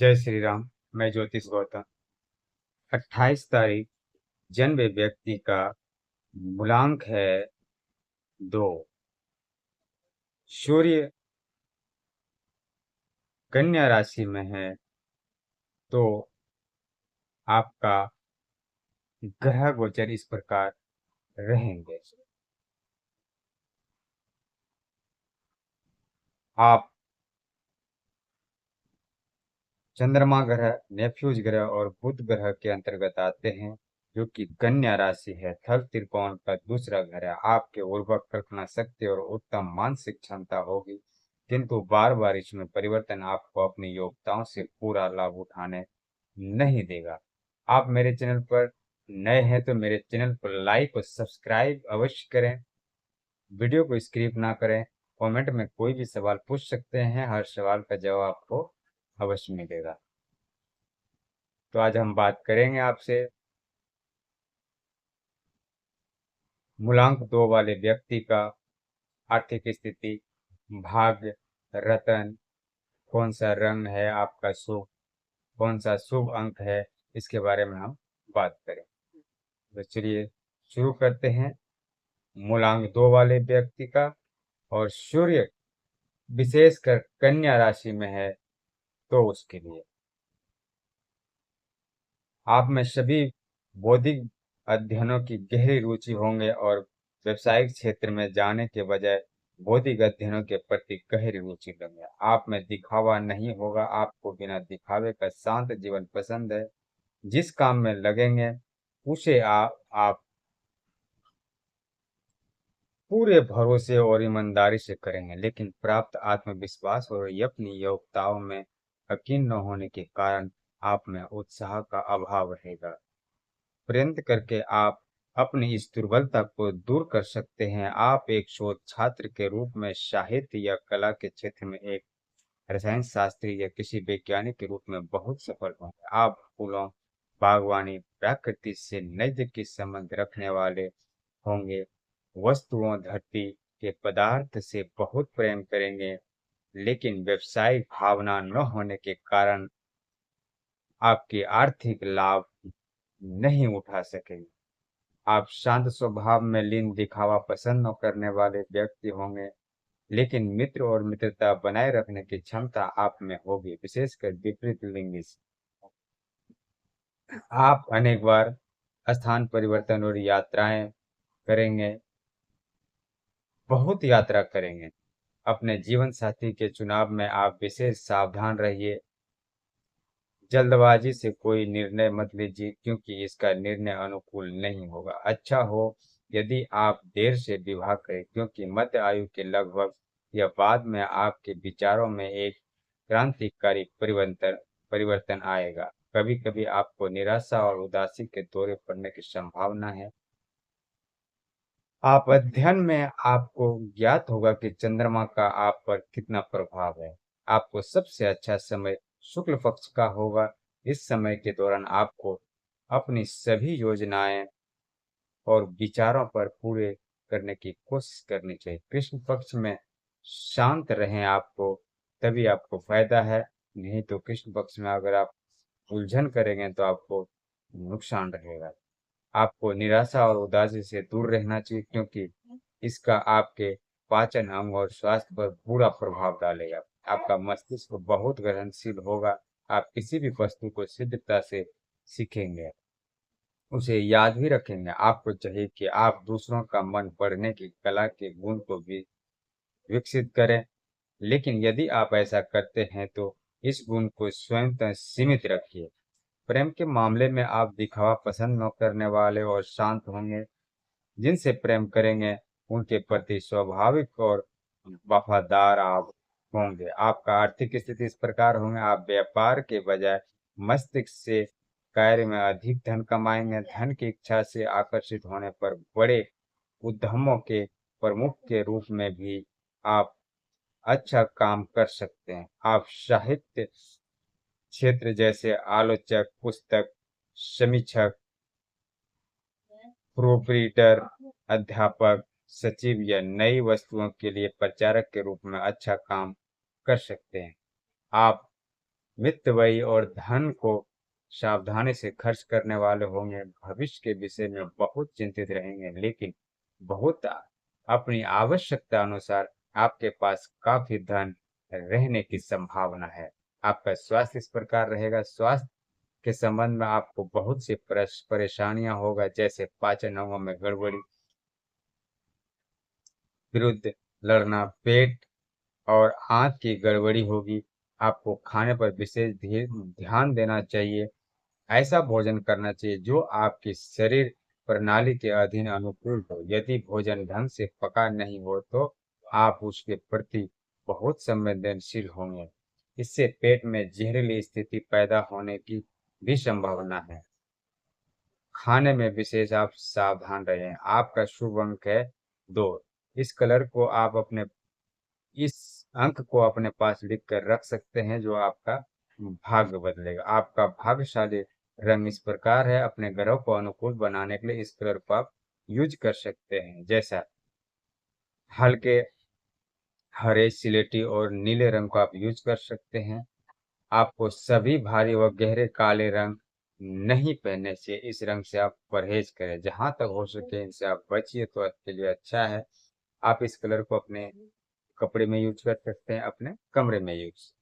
जय श्री राम। मैं ज्योतिष गौतम। 28 तारीख जन्म व्यक्ति का मूलांक है 2। सूर्य कन्या राशि में है तो आपका ग्रह गोचर इस प्रकार रहेंगे। आप चंद्रमा ग्रह, नेफ्यूज ग्रह और बुध ग्रह के अंतर्गत आते हैं, जो कि कन्या राशि है। थल त्रिकोण का दूसरा घर है। आपके उर्वरक कल्पना शक्ति और उत्तम मानसिक क्षमता होगी, किंतु बार बार इसमें परिवर्तन आपको अपनी योग्यताओं से पूरा लाभ उठाने नहीं देगा। आप मेरे चैनल पर नए हैं तो मेरे चैनल पर लाइक और सब्सक्राइब अवश्य करें। वीडियो को स्किप ना करें। कमेंट में कोई भी सवाल पूछ सकते हैं, हर सवाल का जवाब आपको अवश्य मिलेगा। तो आज हम बात करेंगे आपसे मूलांक 2 वाले व्यक्ति का आर्थिक स्थिति, भाग्य, रतन, कौन सा रंग है आपका शुभ, कौन सा शुभ अंक है, इसके बारे में हम बात करें। तो चलिए शुरू करते हैं। मूलांक 2 वाले व्यक्ति का और सूर्य विशेषकर कन्या राशि में है तो उसके लिए आप में सभी बौद्धिक अध्ययनों की गहरी रुचि होंगे और व्यवसायिक क्षेत्र में जाने के बजाय बौद्धिक अध्ययनों के प्रति गहरी रुचि लेंगे। आप में दिखावा नहीं होगा। आपको बिना दिखावे का शांत जीवन पसंद है। जिस काम में लगेंगे उसे आप पूरे भरोसे और ईमानदारी से करेंगे, लेकिन प्राप्त आत्मविश्वास और अपनी योग्यताओं में यकीन न होने के कारण आप में उत्साह का अभाव रहेगा। प्रयत्न करके आप अपनी इस दुर्बलता को दूर कर सकते हैं। आप एक शोध छात्र के रूप में साहित्य या कला के क्षेत्र में एक रसायन शास्त्री या किसी वैज्ञानिक के रूप में बहुत सफल होंगे। आप फूलों, बागवानी, प्रकृति से नजदीकी संबंध रखने वाले होंगे। वस्तुओं, धरती के पदार्थ से बहुत प्रेम करेंगे, लेकिन व्यवसायिक भावना न होने के कारण आपके आर्थिक लाभ नहीं उठा सकेंगे। आप शांत स्वभाव में लीन दिखावा पसंद न करने वाले व्यक्ति होंगे, लेकिन मित्र और मित्रता बनाए रखने की क्षमता आप में होगी, विशेषकर विपरीत लिंगी से। आप अनेक बार स्थान परिवर्तन और यात्राएं करेंगे, बहुत यात्रा करेंगे। अपने जीवन साथी के चुनाव में आप विशेष सावधान रहिए। जल्दबाजी से कोई निर्णय मत लीजिए, क्योंकि इसका निर्णय अनुकूल नहीं होगा। अच्छा हो यदि आप देर से विवाह करें, क्योंकि मध्य आयु के लगभग या बाद में आपके विचारों में एक क्रांतिकारी परिवर्तन परिवर्तन आएगा। कभी कभी आपको निराशा और उदासी के दौरे पड़ने की संभावना है। आप अध्ययन में आपको ज्ञात होगा कि चंद्रमा का आप पर कितना प्रभाव है। आपको सबसे अच्छा समय शुक्ल पक्ष का होगा। इस समय के दौरान आपको अपनी सभी योजनाएं और विचारों पर पूरे करने की कोशिश करनी चाहिए। कृष्ण पक्ष में शांत रहें, आपको तभी आपको फायदा है। नहीं तो कृष्ण पक्ष में अगर आप उलझन करेंगे तो आपको नुकसान रहेगा। आपको निराशा और उदासी से दूर रहना चाहिए, क्योंकि इसका आपके पाचन अंग और स्वास्थ्य पर बुरा प्रभाव डालेगा। आपका मस्तिष्क बहुत ग्रहणशील होगा। आप किसी भी वस्तु को शीघ्रता से सीखेंगे, उसे याद भी रखेंगे। आपको चाहिए कि आप दूसरों का मन पढ़ने की कला के गुण को भी विकसित करें, लेकिन यदि आप ऐसा करते हैं तो इस गुण को स्वयं तक सीमित रखिए। प्रेम के मामले में आप दिखावा पसंद न करने वाले और शांत होंगे। जिनसे प्रेम करेंगे उनके प्रति स्वाभाविक और वफादार आप होंगे। आपका आर्थिक स्थिति इस प्रकार होंगे। आप व्यापार के बजाय मस्तिष्क से कार्य में अधिक धन कमाएंगे। धन की इच्छा से आकर्षित होने पर बड़े उद्यमों के प्रमुख के रूप में भी आप अच्छा काम कर सकते हैं। आप साहित्य क्षेत्र जैसे आलोचक, पुस्तक समीक्षक, प्रूफ रीडर, अध्यापक, सचिव या नई वस्तुओं के लिए प्रचारक के रूप में अच्छा काम कर सकते हैं। आप मितव्ययी और धन को सावधानी से खर्च करने वाले होंगे। भविष्य के विषय में बहुत चिंतित रहेंगे, लेकिन बहुत अपनी आवश्यकता अनुसार आपके पास काफी धन रहने की संभावना है। आपका स्वास्थ्य इस प्रकार रहेगा। स्वास्थ्य के संबंध में आपको बहुत सी परेशानियां होगा, जैसे पाचन अंगों में गड़बड़ी, विरुद्ध लड़ना, पेट और आंत की गड़बड़ी होगी। आपको खाने पर विशेष ध्यान देना चाहिए। ऐसा भोजन करना चाहिए जो आपकी शरीर प्रणाली के अधीन अनुकूल हो। यदि भोजन ढंग से पका नहीं हो तो आप उसके प्रति बहुत संवेदनशील होंगे। इससे पेट में जहरीली स्थिति पैदा होने की भी संभावना है। खाने में विशेष आप सावधान रहें। आपका शुभ अंक है 2। इस कलर को आप अपने इस अंक को अपने पास लिख कर रख सकते हैं, जो आपका भाग्य बदलेगा। आपका भाग्यशाली रंग इस प्रकार है। अपने ग्रह को अनुकूल बनाने के लिए इस कलर को आप यूज कर सकते हैं, जैसा हल्के हरे, सिलेटी और नीले रंग को आप यूज कर सकते हैं। आपको सभी भारी व गहरे काले रंग नहीं पहनने से, इस रंग से आप परहेज करें। जहां तक हो सके इनसे आप बचिए तो आपके लिए अच्छा है। आप इस कलर को अपने कपड़े में यूज कर सकते हैं, अपने कमरे में यूज।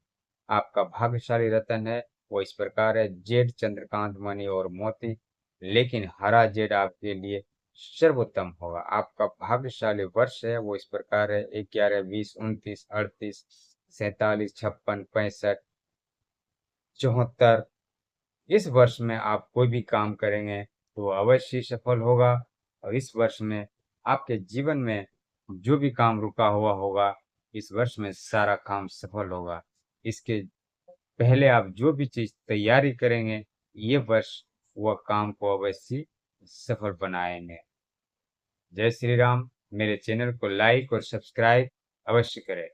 आपका भाग्यशाली रत्न है वो इस प्रकार है: जेड, चंद्रकांत, मणि और मोती। लेकिन हरा जेड आपके लिए सर्वोत्तम होगा। आपका भाग्यशाली वर्ष है वो इस प्रकार है: 11, 20, 29, 38, 47, 56, 65, 74। इस वर्ष में आप कोई भी काम करेंगे तो अवश्य ही सफल होगा। और इस वर्ष में आपके जीवन में जो भी काम रुका हुआ होगा, इस वर्ष में सारा काम सफल होगा। इसके पहले आप जो भी चीज तैयारी करेंगे, ये वर्ष वह काम को अवश्य सफल बनाएंगे। जय श्री राम। मेरे चैनल को लाइक और सब्सक्राइब अवश्य करें।